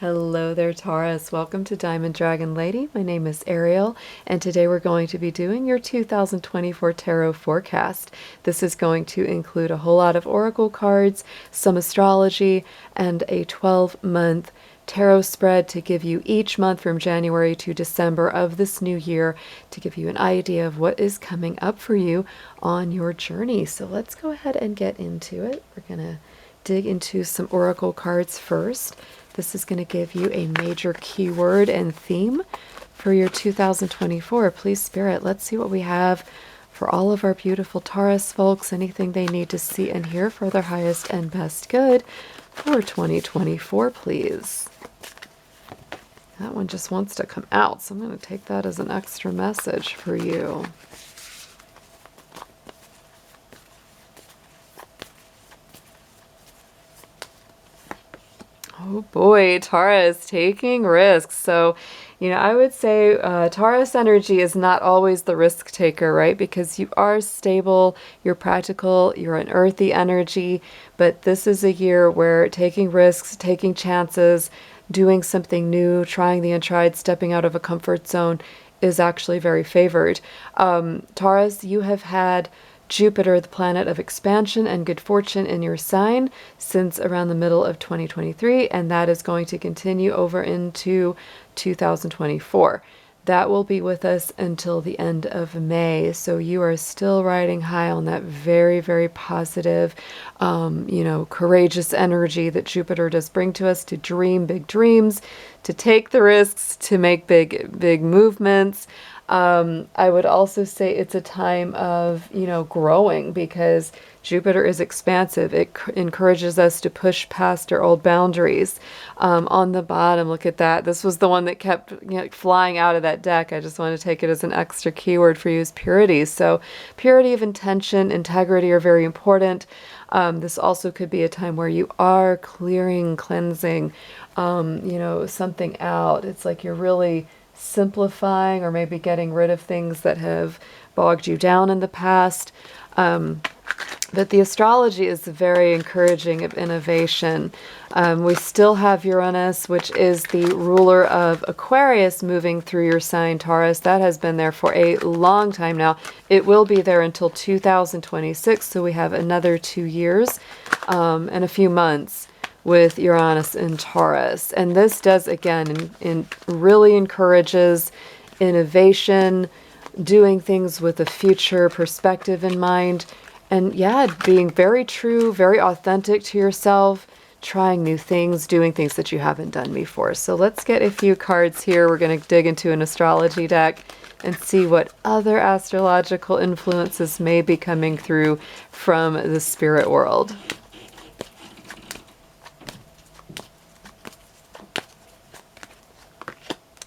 Hello there, Taurus. Welcome to Diamond Dragon Lady. My name is Ariel, and today we're going to be doing your 2024 tarot forecast. This is going to include a whole lot of oracle cards, some astrology, and a 12-month tarot spread to give you each month from January to December of this new year to give you an idea of what is coming up for you on your journey. So let's go ahead and get into it. We're going to dig into some oracle cards first. This is going to give you a major keyword and theme for your 2024. Please, Spirit, let's see what we have for all of our beautiful Taurus folks, anything they need to see and hear for their highest and best good for 2024, please. That one just wants to come out, so I'm going to take that as an extra message for you. Oh boy, Taurus, taking risks. So, I would say Taurus energy is not always the risk taker, right? Because you are stable, you're practical, you're an earthy energy, but this is a year where taking risks, taking chances, doing something new, trying the untried, stepping out of a comfort zone is actually very favored. Taurus, you have had Jupiter, the planet of expansion and good fortune, in your sign since around the middle of 2023, and that is going to continue over into 2024. That will be with us until the end of May. So you are still riding high on that very, very positive, courageous energy that Jupiter does bring to us, to dream big dreams, to take the risks, to make big movements. I would also say it's a time of, growing, because Jupiter is expansive. It encourages us to push past our old boundaries. On the bottom, look at that. This was the one that kept flying out of that deck. I just want to take it as an extra keyword for you, is purity. So purity of intention, integrity are very important. This also could be a time where you are clearing, cleansing, something out. It's like you're really simplifying or maybe getting rid of things that have bogged you down in the past. But the astrology is very encouraging of innovation. We still have Uranus, which is the ruler of Aquarius, moving through your sign, Taurus. That has been there for a long time now. It will be there until 2026, so we have another 2 years and a few months with Uranus in Taurus. And this does, again, really encourages innovation, doing things with a future perspective in mind, and being very true, very authentic to yourself, trying new things, doing things that you haven't done before. So let's get a few cards here. We're going to dig into an astrology deck and see what other astrological influences may be coming through from the spirit world.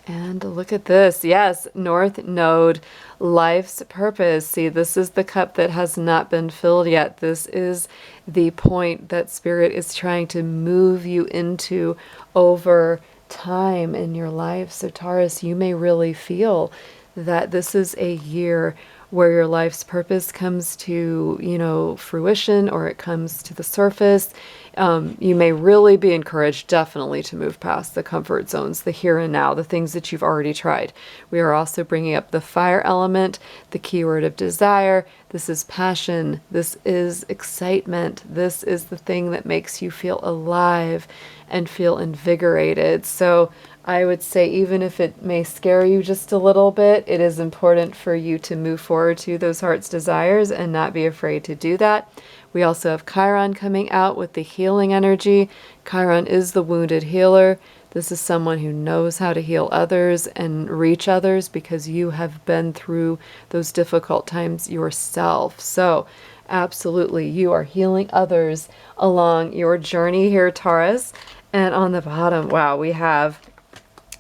And look at this. Yes, North Node, life's purpose. See, this is the cup that has not been filled yet. This is the point that Spirit is trying to move you into over time in your life. So Taurus, you may really feel that this is a year where your life's purpose comes to, fruition, or it comes to the surface. You may really be encouraged, definitely, to move past the comfort zones, the here and now, the things that you've already tried. We are also bringing up the fire element, the keyword of desire. This is passion. This is excitement. This is the thing that makes you feel alive and feel invigorated. So I would say, even if it may scare you just a little bit, it is important for you to move forward to those heart's desires and not be afraid to do that. We also have Chiron coming out with the healing energy. Chiron is the wounded healer. This is someone who knows how to heal others and reach others, because you have been through those difficult times yourself. So absolutely, you are healing others along your journey here, Taurus. And on the bottom, wow, we have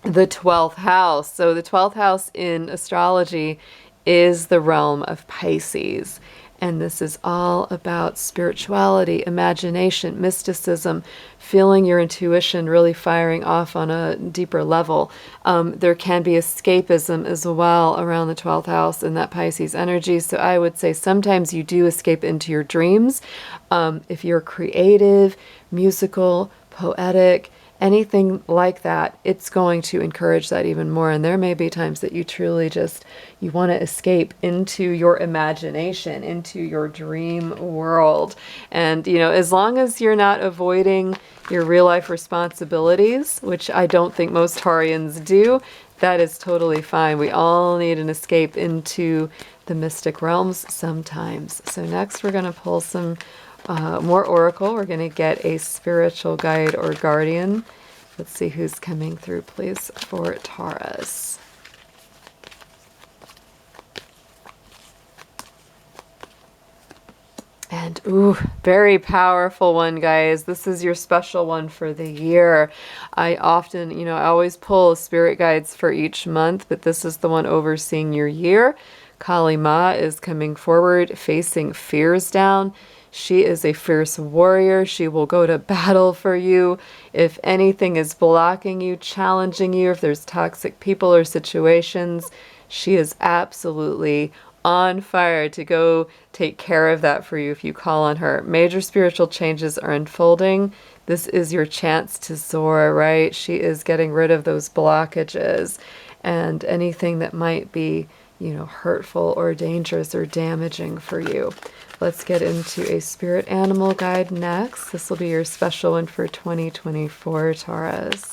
the 12th house. So the 12th house in astrology is the realm of Pisces. And this is all about spirituality, imagination, mysticism, feeling your intuition really firing off on a deeper level. There can be escapism as well around the 12th house in that Pisces energy. So I would say sometimes you do escape into your dreams. If you're creative, musical, poetic, anything like that, it's going to encourage that even more. And there may be times that you truly just, you want to escape into your imagination, into your dream world. And, as long as you're not avoiding your real life responsibilities, which I don't think most Taurians do, that is totally fine. We all need an escape into the mystic realms sometimes. So next we're going to pull some more oracle. We're going to get a spiritual guide or guardian. Let's see who's coming through, please, for Taurus. And ooh, very powerful one, guys. This is your special one for the year. I often, I always pull spirit guides for each month, but this is the one overseeing your year. Kali Ma is coming forward, facing fears down. She is a fierce warrior. She will go to battle for you. If anything is blocking you, challenging you, if there's toxic people or situations, she is absolutely on fire to go take care of that for you if you call on her. Major spiritual changes are unfolding. This is your chance to soar, right? She is getting rid of those blockages and anything that might be, hurtful or dangerous or damaging for you. Let's get into a spirit animal guide next. This will be your special one for 2024, Taurus.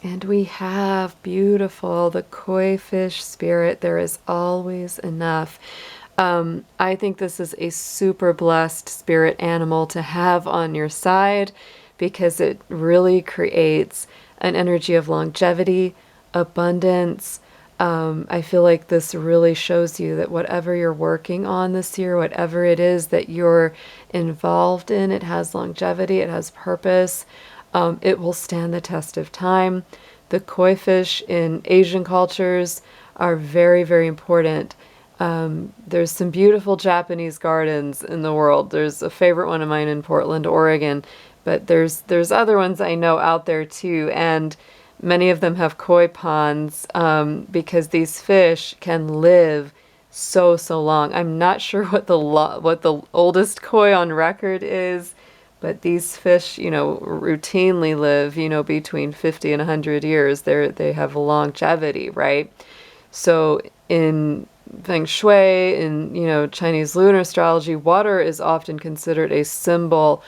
And we have beautiful, the koi fish spirit. There is always enough. I think this is a super blessed spirit animal to have on your side because it really creates an energy of longevity, abundance. I feel like this really shows you that whatever you're working on this year, whatever it is that you're involved in, it has longevity, it has purpose. It will stand the test of time. The koi fish in Asian cultures are very, very important. There's some beautiful Japanese gardens in the world. There's a favorite one of mine in Portland, Oregon, but there's other ones I know out there too, and many of them have koi ponds because these fish can live so long. I'm not sure what the oldest koi on record is. But these fish, routinely live, between 50 and 100 years. They have longevity, right? So in Feng Shui, in, Chinese lunar astrology, water is often considered a symbol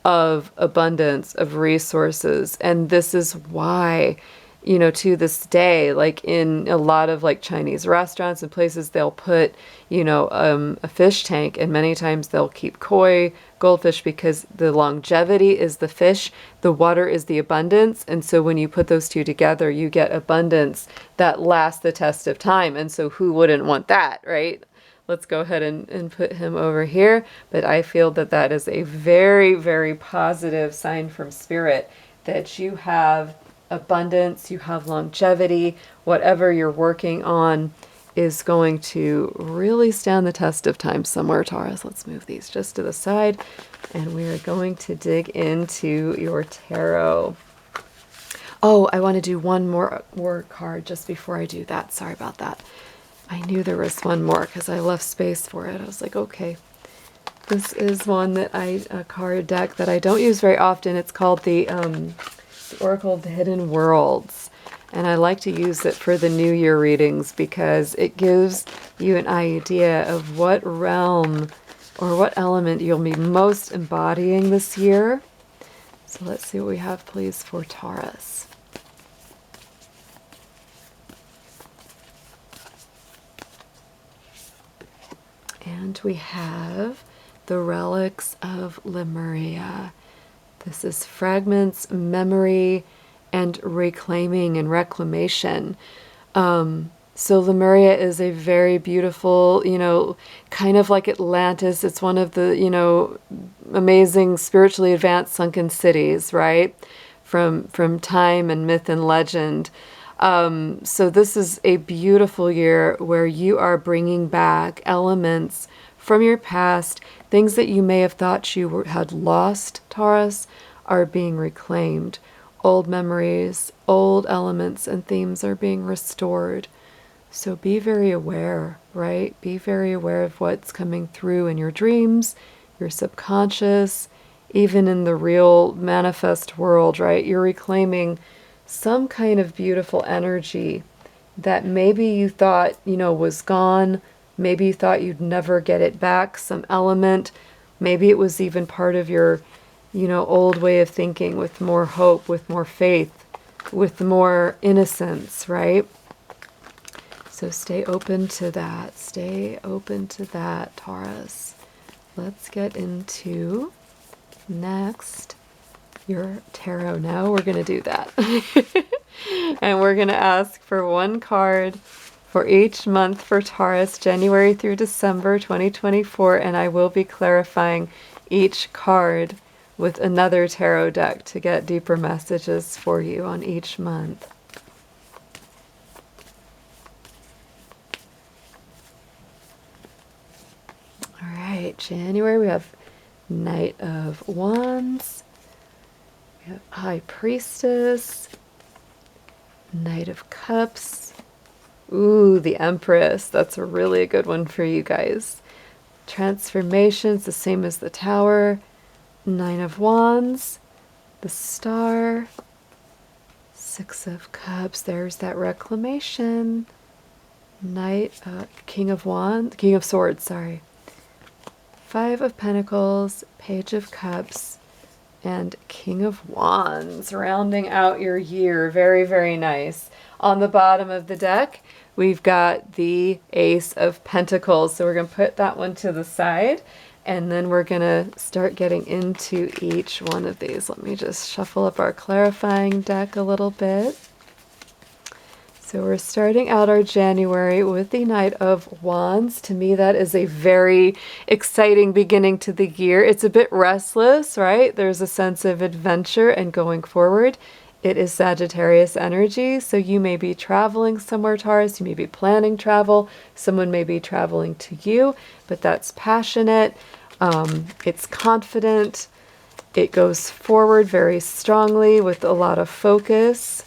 of abundance, of resources. And this is why, to this day, like in a lot of like Chinese restaurants and places, they'll put, a fish tank, and many times they'll keep koi, goldfish, because the longevity is the fish, the water is the abundance. And so when you put those two together, you get abundance that lasts the test of time. And so who wouldn't want that, right? Let's go ahead and put him over here. But I feel that that is a very, very positive sign from spirit that you have abundance, you have longevity, whatever you're working on is going to really stand the test of time somewhere, Taurus. Let's move these just to the side, and we are going to dig into your tarot. Oh, I want to do one more card just before I do that. Sorry about that. I knew there was one more because I left space for it. I was like, okay. This is one a card deck that I don't use very often. It's called the Oracle of the Hidden Worlds. And I like to use it for the New Year readings because it gives you an idea of what realm or what element you'll be most embodying this year. So let's see what we have, please, for Taurus. And we have the Relics of Lemuria. This is fragments, memory, and reclaiming and reclamation. So Lemuria is a very beautiful, kind of like Atlantis. It's one of the, amazing spiritually advanced sunken cities, right? From time and myth and legend. So this is a beautiful year where you are bringing back elements from your past, things that you may have thought you had lost, Taurus, are being reclaimed. Old memories, old elements and themes are being restored. So be very aware, right? Be very aware of what's coming through in your dreams, your subconscious, even in the real manifest world, right? You're reclaiming some kind of beautiful energy that maybe you thought, was gone. Maybe you thought you'd never get it back, some element. Maybe it was even part of your, old way of thinking, with more hope, with more faith, with more innocence, right? So stay open to that. Stay open to that, Taurus. Let's get into next your tarot now. We're going to do that. And we're going to ask for one card for each month for Taurus, January through December 2024. And I will be clarifying each card with another tarot deck to get deeper messages for you on each month. All right, January, we have Knight of Wands, we have High Priestess, Knight of Cups, ooh, the Empress, that's a really good one for you guys. Transformations, the same as the Tower, Nine of Wands, the Star, Six of Cups, there's that reclamation, King of Swords, sorry. Five of Pentacles, Page of Cups, and King of Wands, rounding out your year. Very, very nice. On the bottom of the deck, we've got the Ace of Pentacles. So we're going to put that one to the side, and then we're going to start getting into each one of these. Let me just shuffle up our clarifying deck a little bit. So we're starting out our January with the Knight of Wands. To me, that is a very exciting beginning to the year. It's a bit restless, right? There's a sense of adventure and going forward. It is Sagittarius energy, so you may be traveling somewhere, Taurus. You may be planning travel. Someone may be traveling to you, but that's passionate. It's confident. It goes forward very strongly with a lot of focus.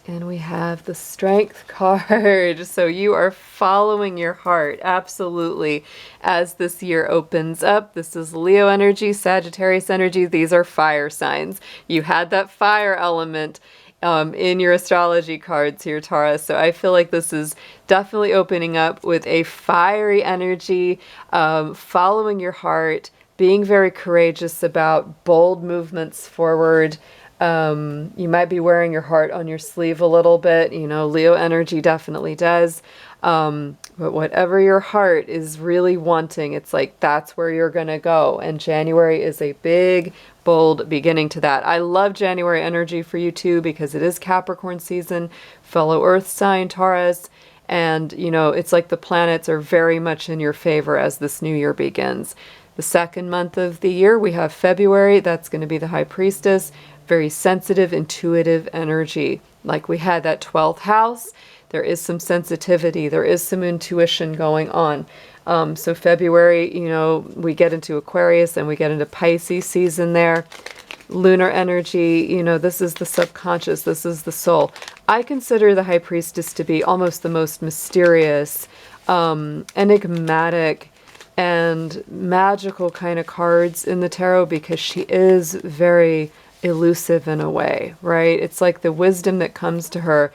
And we have the Strength card. So you are following your heart, absolutely, as this year opens up. This is Leo energy, Sagittarius energy. These are fire signs. You had that fire element in your astrology cards here, Taurus. So I feel like this is definitely opening up with a fiery energy, following your heart, being very courageous about bold movements forward. You might be wearing your heart on your sleeve a little bit, Leo energy definitely does. But whatever your heart is really wanting, it's like that's where you're going to go. And January is a big, bold beginning to that. I love January energy for you too, because it is Capricorn season, fellow Earth sign, Taurus. And, it's like the planets are very much in your favor as this new year begins. The second month of the year, we have February. That's going to be the High Priestess. Very sensitive, intuitive energy. Like we had that 12th house, there is some sensitivity, there is some intuition going on. So February, we get into Aquarius and we get into Pisces season there. Lunar energy, this is the subconscious, this is the soul. I consider the High Priestess to be almost the most mysterious, enigmatic, and magical kind of cards in the tarot, because she is very elusive in a way, right? It's like the wisdom that comes to her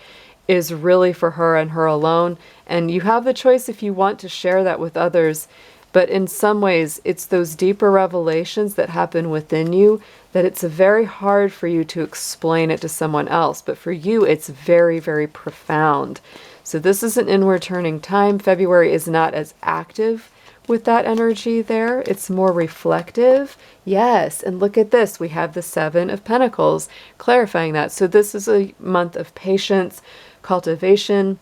is really for her and her alone. And you have the choice if you want to share that with others. But in some ways, it's those deeper revelations that happen within you that it's very hard for you to explain it to someone else. But for you, it's very, very profound. So this is an inward turning time. February is not as active with that energy there. It's more reflective. Yes, and look at this. We have the Seven of Pentacles clarifying that. So this is a month of patience, cultivation,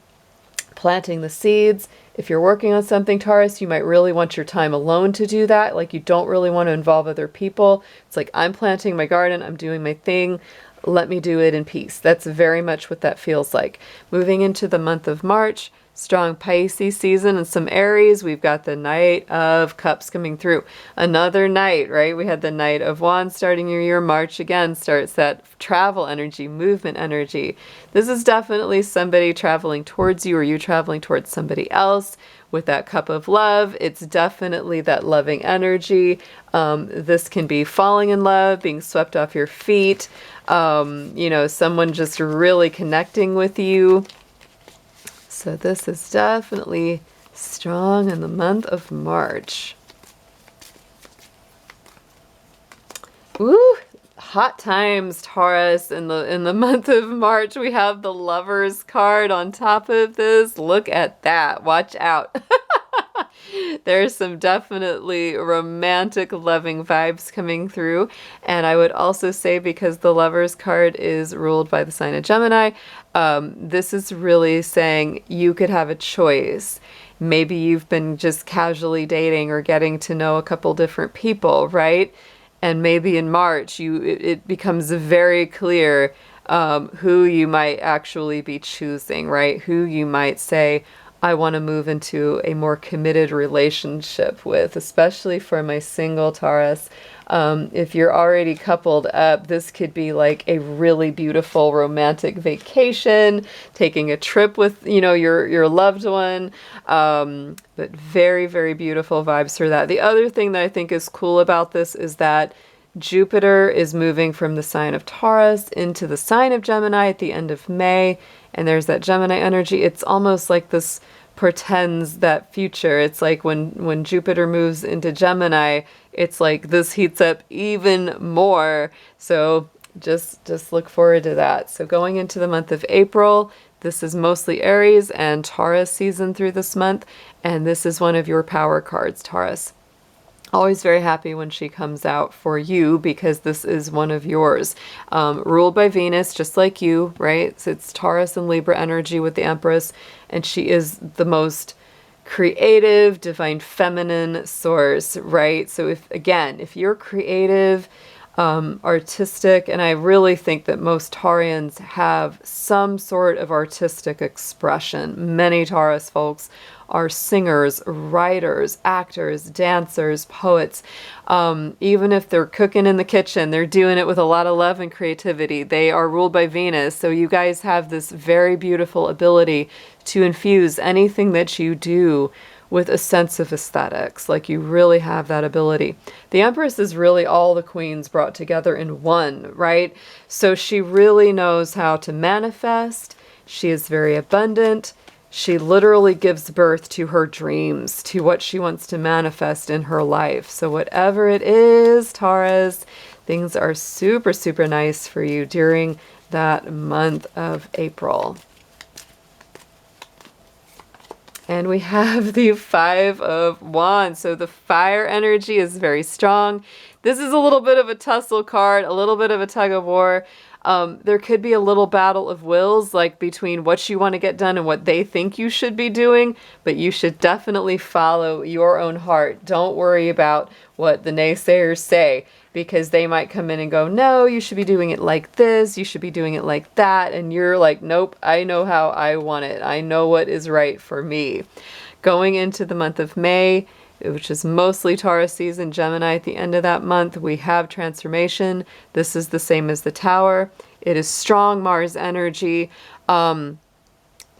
planting the seeds. If you're working on something, Taurus, you might really want your time alone to do that. Like you don't really want to involve other people. It's like, I'm planting my garden, I'm doing my thing. Let me do it in peace. That's very much what that feels like. Moving into the month of March, strong Pisces season and some Aries. We've got the Knight of Cups coming through. Another Knight, right? We had the Knight of Wands starting your year. March again starts that travel energy, movement energy. This is definitely somebody traveling towards you or you traveling towards somebody else. With that cup of love, it's definitely that loving energy. This can be falling in love, being swept off your feet, you know, someone just really connecting with you. So this is definitely strong in the month of March. Ooh, hot times, Taurus. In the month of March, we have the Lovers card on top of this. Look at that. Watch out. There's some definitely romantic, loving vibes coming through. And I would also say, because the Lovers card is ruled by the sign of Gemini, this is really saying you could have a choice. Maybe you've been just casually dating or getting to know a couple different people, right? And maybe in March, it becomes very clear who you might actually be choosing, right? Who you might say, I want to move into a more committed relationship with, especially for my single Taurus. If you're already coupled up, this could be like a really beautiful romantic vacation, taking a trip with, you know, your loved one. But very, very beautiful vibes for that. The other thing that I think is cool about this is that Jupiter is moving from the sign of Taurus into the sign of Gemini at the end of May. And there's that Gemini energy. It's almost like this portends that future. It's like when Jupiter moves into Gemini, it's like this heats up even more. So just look forward to that. So going into the month of April, this is mostly Aries and Taurus season through this month. And this is one of your power cards, Taurus. Always very happy when she comes out for you, because this is one of yours. Ruled by Venus, just like you, right? So it's Taurus and Libra energy with the Empress, and she is the most creative, divine feminine source, right? So if you're creative, artistic, and I really think that most Taurians have some sort of artistic expression. Many Taurus folks are singers, writers, actors, dancers, poets. Even if they're cooking in the kitchen, they're doing it with a lot of love and creativity. They are ruled by Venus. So you guys have this very beautiful ability to infuse anything that you do with a sense of aesthetics. Like, you really have that ability. The Empress is really all the queens brought together in one, right? So she really knows how to manifest. She is very abundant. She literally gives birth to her dreams, to what she wants to manifest in her life. So whatever it is, Taurus, things are super, super nice for you during that month of April. And we have the Five of Wands. So the fire energy is very strong. This is a little bit of a tussle card, a little bit of a tug of war. There could be a little battle of wills, like between what you want to get done and what they think you should be doing, but you should definitely follow your own heart. Don't worry about what the naysayers say, because they might come in and go, no, you should be doing it like this, you should be doing it like that, and you're like, nope, I know how I want it. I know what is right for me. Going into the month of May, which is mostly Taurus season, Gemini at the end of that month, we have transformation. This is the same as the Tower. It is strong Mars energy.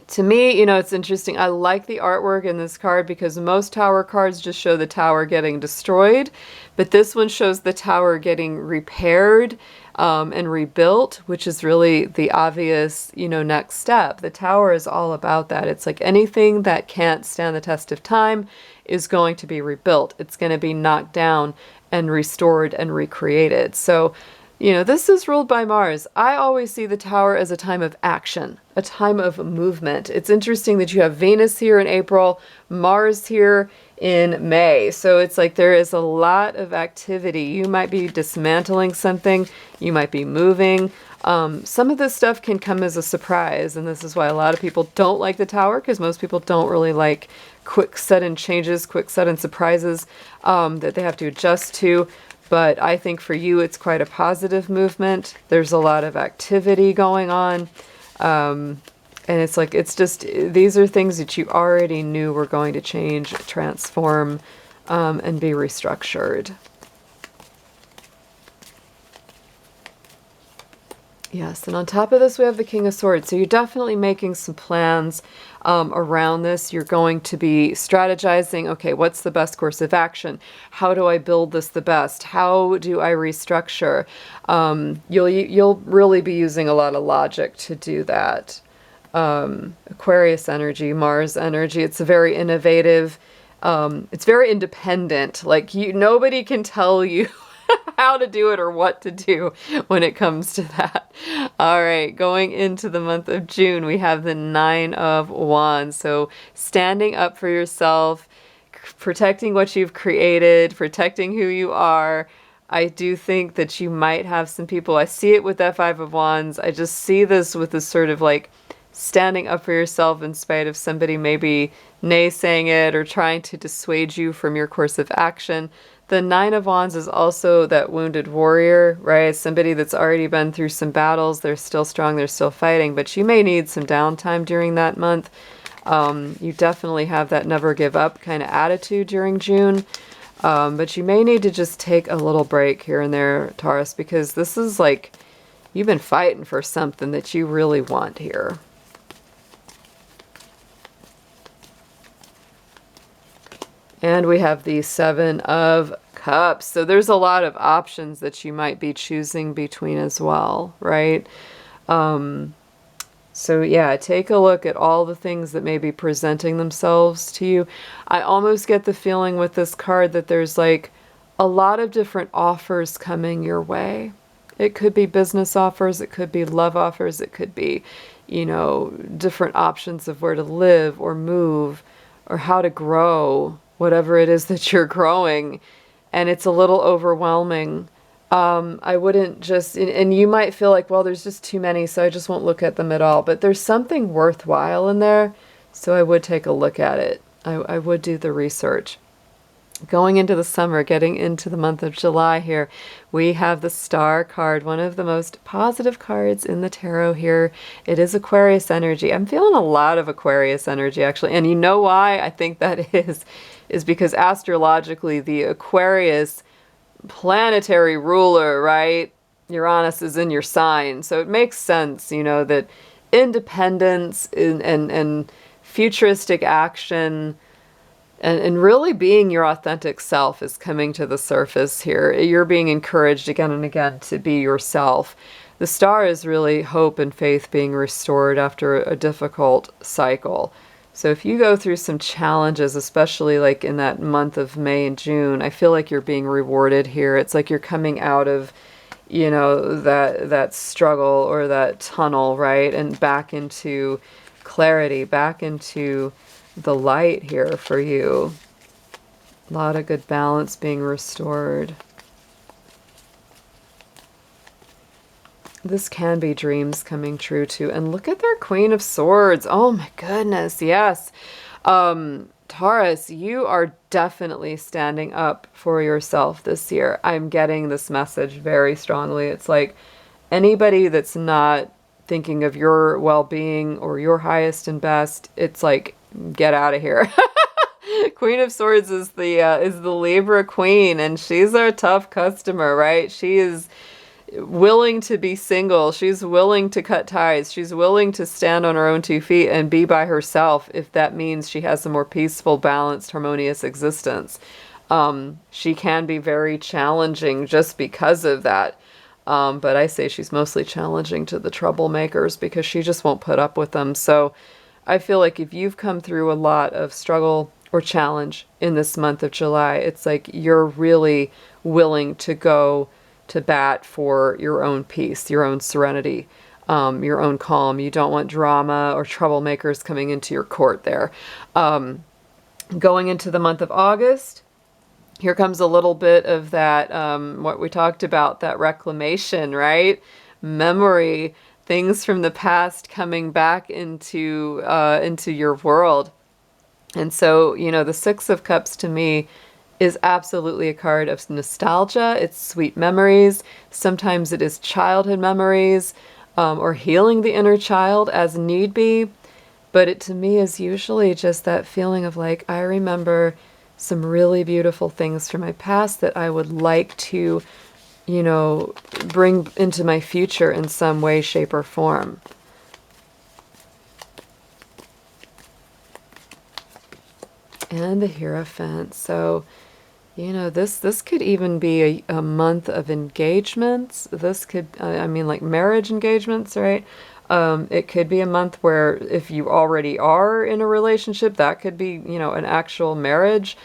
To me, you know, it's interesting. I like the artwork in this card, because most Tower cards just show the Tower getting destroyed, but this one shows the Tower getting repaired and rebuilt, which is really the obvious, you know, next step. The Tower is all about that. It's like anything that can't stand the test of time is going to be rebuilt. It's going to be knocked down and restored and recreated. So, you know, this is ruled by Mars. I always see the Tower as a time of action, a time of movement. It's interesting that you have Venus here in April, Mars here in May. So it's like there is a lot of activity. You might be dismantling something. You might be moving. Some of this stuff can come as a surprise, and this is why a lot of people don't like the Tower, because most people don't really like quick sudden changes, quick sudden surprises that they have to adjust to. But I think for you, it's quite a positive movement. There's a lot of activity going on. And it's like, it's just, these are things that you already knew were going to change, transform, and be restructured. Yes, and on top of this, we have the King of Swords. So you're definitely making some plans around this. You're going to be strategizing, okay, what's the best course of action? How do I build this the best? How do I restructure? You'll really be using a lot of logic to do that. Aquarius energy, Mars energy, it's a very innovative, it's very independent. Like nobody can tell you how to do it or what to do when it comes to that. All right, going into the month of June, we have the Nine of Wands. So standing up for yourself, protecting what you've created, protecting who you are. I do think that you might have some people, I see it with that Five of Wands. I just see this with this sort of like standing up for yourself in spite of somebody maybe naysaying it or trying to dissuade you from your course of action. The Nine of Wands is also that wounded warrior, right? Somebody that's already been through some battles. They're still strong. They're still fighting, but you may need some downtime during that month. You definitely have that never give up kind of attitude during June. But you may need to just take a little break here and there, Taurus, because this is like you've been fighting for something that you really want here. And we have the Seven of Cups. So there's a lot of options that you might be choosing between as well, right? So yeah, take a look at all the things that may be presenting themselves to you. I almost get the feeling with this card that there's like a lot of different offers coming your way. It could be business offers, it could be love offers, it could be, you know, different options of where to live or move or how to grow, whatever it is that you're growing, and it's a little overwhelming. I wouldn't just, and you might feel like, well, there's just too many, so I just won't look at them at all. But there's something worthwhile in there, so I would take a look at it. I would do the research. Going into the summer, getting into the month of July here, we have the Star card, one of the most positive cards in the tarot here. It is Aquarius energy. I'm feeling a lot of Aquarius energy, actually. And you know why I think that is because astrologically, the Aquarius planetary ruler, right? Uranus is in your sign. So it makes sense, you know, that independence and futuristic action and really being your authentic self is coming to the surface here. You're being encouraged again and again to be yourself. The Star is really hope and faith being restored after a difficult cycle. So if you go through some challenges, especially like in that month of May and June, I feel like you're being rewarded here. It's like you're coming out of, you know, that struggle or that tunnel, right? And back into clarity, back into the light here for you. A lot of good balance being restored. This can be dreams coming true too. And look at their Queen of Swords. Oh my goodness, yes. Taurus, you are definitely standing up for yourself this year. I'm getting this message very strongly. It's like anybody that's not thinking of your well-being or your highest and best, it's like, get out of here. Queen of Swords is the Libra queen, and she's our tough customer, right? She is willing to be single. She's willing to cut ties. She's willing to stand on her own 2 feet and be by herself if that means she has a more peaceful, balanced, harmonious existence. She can be very challenging just because of that. But I say she's mostly challenging to the troublemakers because she just won't put up with them. So I feel like if you've come through a lot of struggle or challenge in this month of July, it's like you're really willing to go to bat for your own peace, your own serenity, your own calm. You don't want drama or troublemakers coming into your court there. Going into the month of August, here comes a little bit of that, what we talked about, that reclamation, right? Memory, things from the past coming back into your world. And so, you know, the Six of Cups to me is absolutely a card of nostalgia. It's sweet memories. Sometimes it is childhood memories. or healing the inner child as need be. But it to me is usually just that feeling of like, I remember some really beautiful things from my past that I would like to, bring into my future in some way, shape, or form. And the Hierophant. So, this could even be a month of engagements. This could, like marriage engagements, right? It could be a month where if you already are in a relationship, that could be, an actual marriage.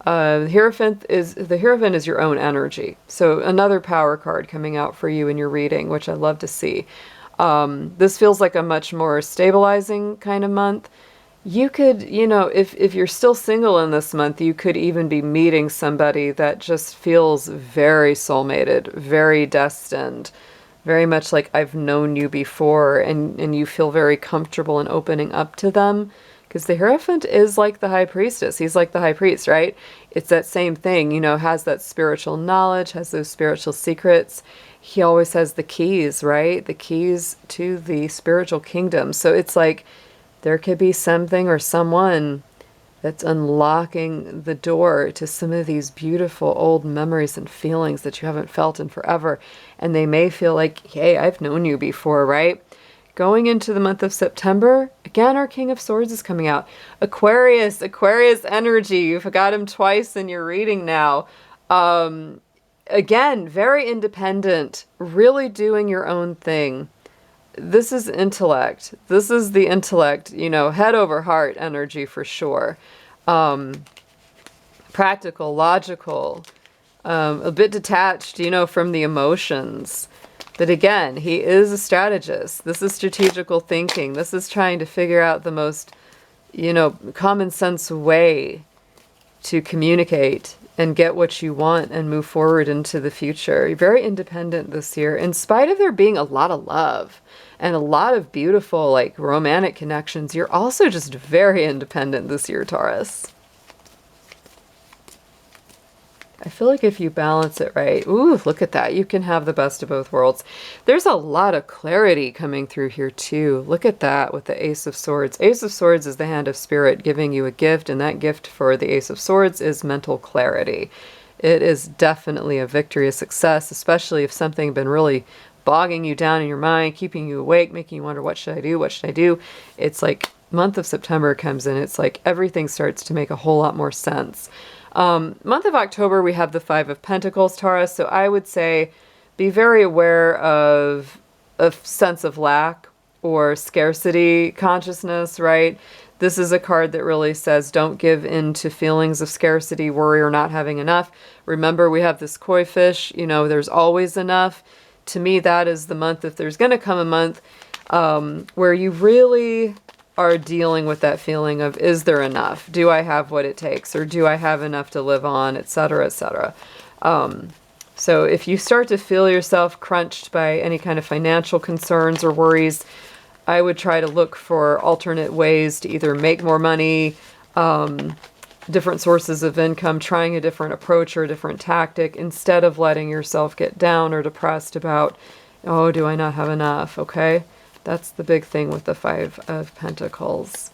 The Hierophant is your own energy. So another power card coming out for you in your reading, which I love to see. This feels like a much more stabilizing kind of month. You could, if you're still single in this month, you could even be meeting somebody that just feels very soulmated, very destined, very much like I've known you before, and you feel very comfortable in opening up to them. Because the Hierophant is like the High Priestess. He's like the High Priest, right? It's that same thing, has that spiritual knowledge, has those spiritual secrets. He always has the keys, right? The keys to the spiritual kingdom. So it's like, there could be something or someone that's unlocking the door to some of these beautiful old memories and feelings that you haven't felt in forever. And they may feel like, hey, I've known you before, right? Going into the month of September, again, our King of Swords is coming out. Aquarius energy. You've got him twice in your reading now. Again, very independent, really doing your own thing. This is intellect. This is the intellect, head over heart energy for sure. Practical, logical, a bit detached, from the emotions. But again, he is a strategist. This is strategical thinking. This is trying to figure out the most, common sense way to communicate and get what you want and move forward into the future. You're very independent this year, in spite of there being a lot of love and a lot of beautiful, like, romantic connections. You're also just very independent this year, Taurus. I feel like if you balance it right, ooh, look at that. You can have the best of both worlds. There's a lot of clarity coming through here too. Look at that with the Ace of Swords. Ace of Swords is the hand of spirit giving you a gift, and that gift for the Ace of Swords is mental clarity. It is definitely a victory, a success, especially if something had been really bogging you down in your mind, keeping you awake, making you wonder, what should I do? What should I do? It's like month of September comes in. It's like everything starts to make a whole lot more sense. Month of October, we have the Five of Pentacles, Taurus. So I would say be very aware of a sense of lack or scarcity consciousness, right? This is a card that really says don't give in to feelings of scarcity, worry, or not having enough. Remember, we have this koi fish, there's always enough. To me, that is the month, if there's going to come a month where you really are dealing with that feeling of, is there enough? Do I have what it takes? Or do I have enough to live on, etc., etc.? So if you start to feel yourself crunched by any kind of financial concerns or worries, I would try to look for alternate ways to either make more money, different sources of income, trying a different approach or a different tactic, instead of letting yourself get down or depressed about, oh, do I not have enough? Okay? That's the big thing with the Five of Pentacles.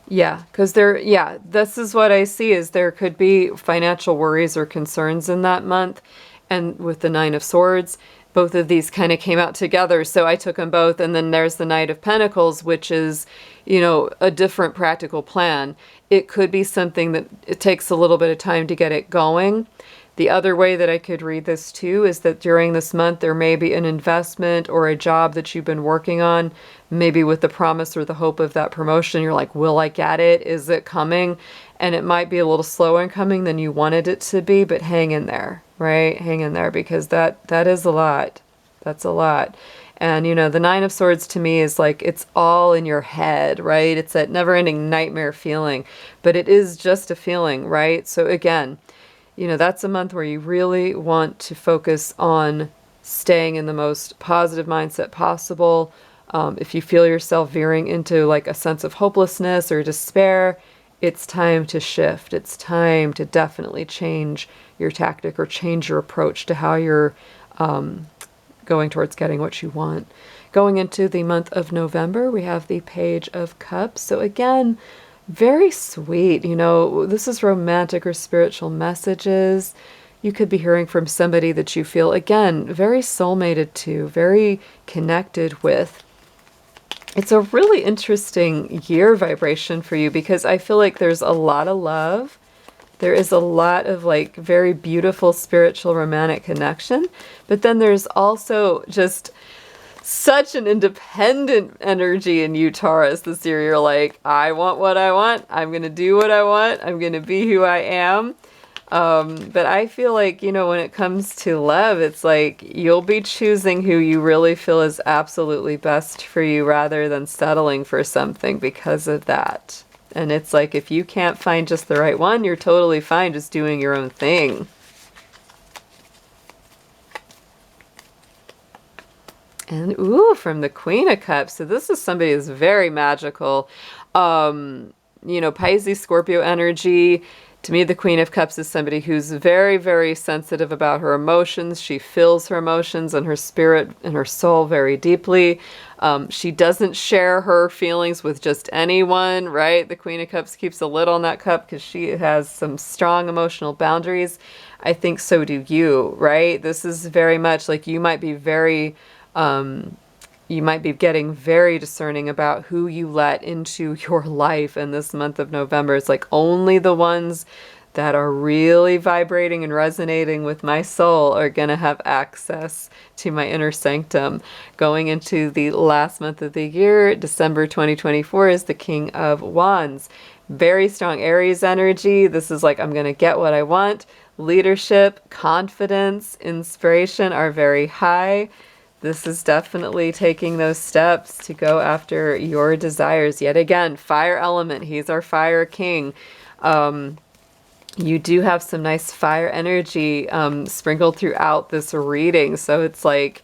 Yeah, because this is what I see, is there could be financial worries or concerns in that month. And with the Nine of Swords, both of these kind of came out together. So I took them both. And then there's the Knight of Pentacles, which is, a different practical plan. It could be something that it takes a little bit of time to get it going. The other way that I could read this too is that during this month there may be an investment or a job that you've been working on, maybe with the promise or the hope of that promotion. You're like, will I get it? Is it coming? And it might be a little slower in coming than you wanted it to be, but hang in there, right? Hang in there, because that is a lot. That's a lot. And, the Nine of Swords to me is like, it's all in your head, right? It's that never-ending nightmare feeling, but it is just a feeling, right? So again, that's a month where you really want to focus on staying in the most positive mindset possible. If you feel yourself veering into like a sense of hopelessness or despair, it's time to shift. It's time to definitely change your tactic or change your approach to how you're going towards getting what you want. Going into the month of November, we have the Page of Cups. So again, very sweet. You know, this is romantic or spiritual messages. You could be hearing from somebody that you feel, again, very soulmated to, very connected with. It's a really interesting year vibration for you because I feel like there's a lot of love. There is a lot of like very beautiful spiritual romantic connection, but then there's also just such an independent energy in you, Taurus, this year. You're like, I want what I want. I'm going to do what I want. I'm going to be who I am. But I feel like, you know, when it comes to love, it's like you'll be choosing who you really feel is absolutely best for you rather than settling for something because of that. And it's like, if you can't find just the right one, you're totally fine just doing your own thing. And ooh, from the Queen of Cups. So this is somebody who's very magical. You know, Pisces, Scorpio energy. To me, the Queen of Cups is somebody who's very, very sensitive about her emotions. She feels her emotions and her spirit and her soul very deeply. She doesn't share her feelings with just anyone, right? The Queen of Cups keeps a lid on that cup because she has some strong emotional boundaries. I think so do you, right? This is very much like you might be very... you might be getting very discerning about who you let into your life in this month of November. It's like only the ones that are really vibrating and resonating with my soul are going to have access to my inner sanctum. Going into the last month of the year, December 2024, is the King of Wands. Very strong Aries energy. This is like, I'm going to get what I want. Leadership, confidence, inspiration are very high. This is definitely taking those steps to go after your desires. Yet again, fire element. He's our fire king. You do have some nice fire energy sprinkled throughout this reading. So it's like,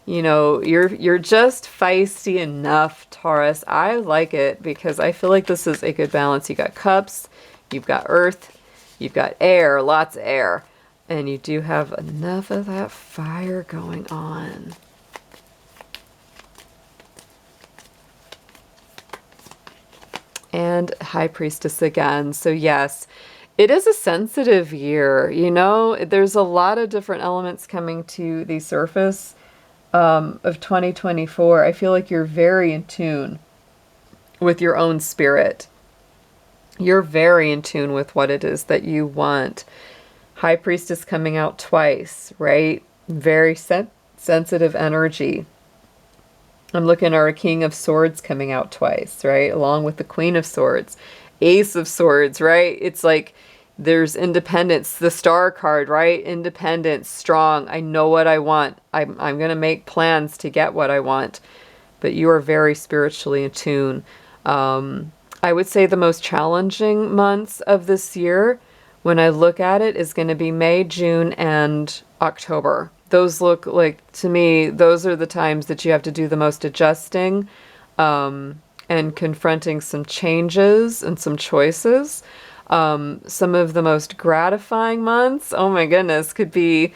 you know, you're just feisty enough, Taurus. I like it because I feel like this is a good balance. You got cups, you've got earth, you've got air, lots of air. And you do have enough of that fire going on. And High Priestess again. So yes, it is a sensitive year. You know, there's a lot of different elements coming to the surface of 2024. I feel like you're very in tune with your own spirit. You're very in tune with what it is that you want. High Priestess coming out twice, right? Very sensitive energy. I'm looking at our King of Swords coming out twice, right? Along with the Queen of Swords. Ace of Swords, right? It's like there's independence. The Star card, right? Independence, strong. I know what I want. I'm going to make plans to get what I want. But you are very spiritually in tune. I would say the most challenging months of this year, when I look at it, is going to be May, June, and October. Those look like, to me, those are the times that you have to do the most adjusting and confronting some changes and some choices. Some of the most gratifying months, oh my goodness, could be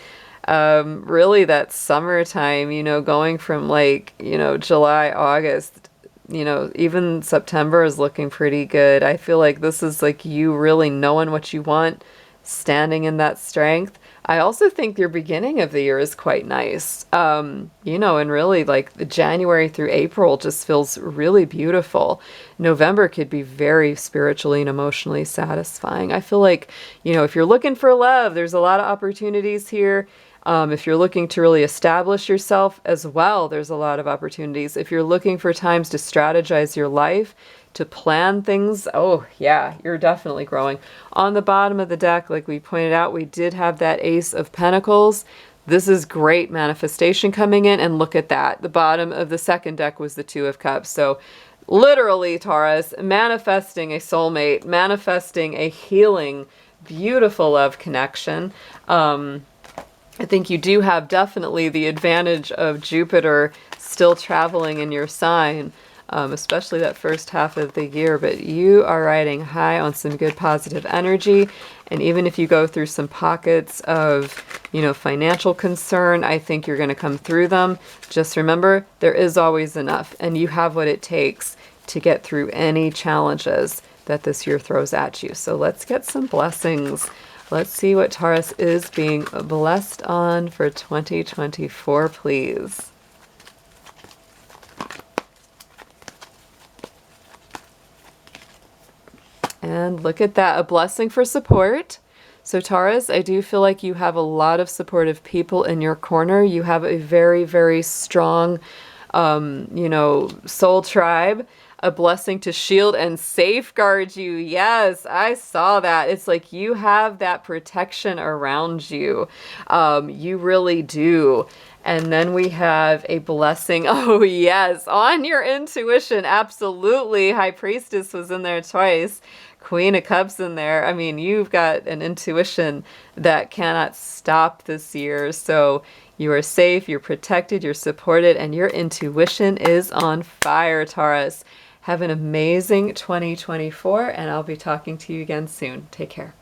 really that summertime, you know, going from like, you know, July, August, you know, even September is looking pretty good. I feel like this is like you really knowing what you want, standing in that strength. I also think your beginning of the year is quite nice. You know, and really like the January through April just feels really beautiful. November could be very spiritually and emotionally satisfying. I feel like, you know, if you're looking for love, there's a lot of opportunities here. If you're looking to really establish yourself as well, there's a lot of opportunities. If you're looking for times to strategize your life, to plan things, oh yeah, you're definitely growing. On the bottom of the deck, like we pointed out, we did have that Ace of Pentacles. This is great manifestation coming in, and look at that. The bottom of the second deck was the Two of Cups. So literally, Taurus, manifesting a soulmate, manifesting a healing, beautiful love connection. I think you do have definitely the advantage of Jupiter still traveling in your sign, especially that first half of the year, but you are riding high on some good positive energy. And even if you go through some pockets of, financial concern, I think you're going to come through them. Just remember, there is always enough, and you have what it takes to get through any challenges that this year throws at you. So let's get some blessings. Let's see what Taurus is being blessed on for 2024, please. And look at that, a blessing for support. So Taurus, I do feel like you have a lot of supportive people in your corner. You have a very, very strong, soul tribe, a blessing to shield and safeguard you. Yes, I saw that. It's like you have that protection around you. You really do. And then we have a blessing. Oh, yes, on your intuition. Absolutely. High Priestess was in there twice. Queen of Cups in there. I mean, you've got an intuition that cannot stop this year. So you are safe, you're protected, you're supported, and your intuition is on fire, Taurus. Have an amazing 2024, and I'll be talking to you again soon. Take care.